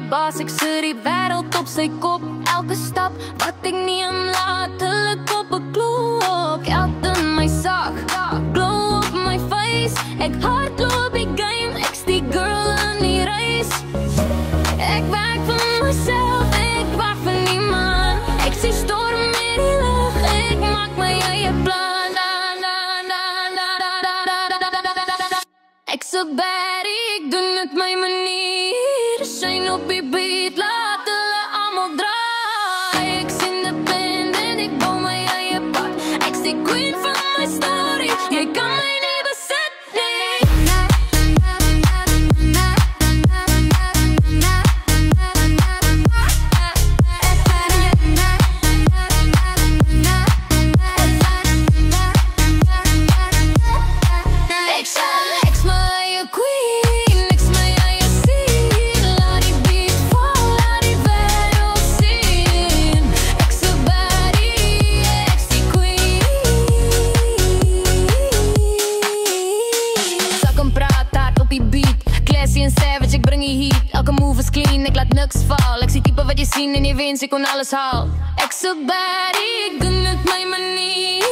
baas, ek sit die wêreld op sy kop. Elke stap wat ek neem, laat hulle koppe klop. Geld in my sak, glow op my face. Ek hardloop die game, ek's die girl in die race. Ek werk vir myself, ek wag vir niemand. Ek sien storm in die lug, ek maak my eie plan. Ek so baddie, ek doen het my manier. Shine op die beat, laat hulle allemaal draai. Ek's independent, ek bouw my eie pad. Ek's die queen van my story, jy kan my nie besit, nee. Ek's my eie queen, ek's my eie scene. Laat die beat val, laat die wêreld sien. Ek's so baddie, ek's die queen. Sak en praat hard op die beat, classy en savage, ek bring die heat. Elke move is clean, ek laat niks val. Ek's die type wat jy sien en jy wens ek kon alles haal. Ek's so baddie, ek doen het my manier.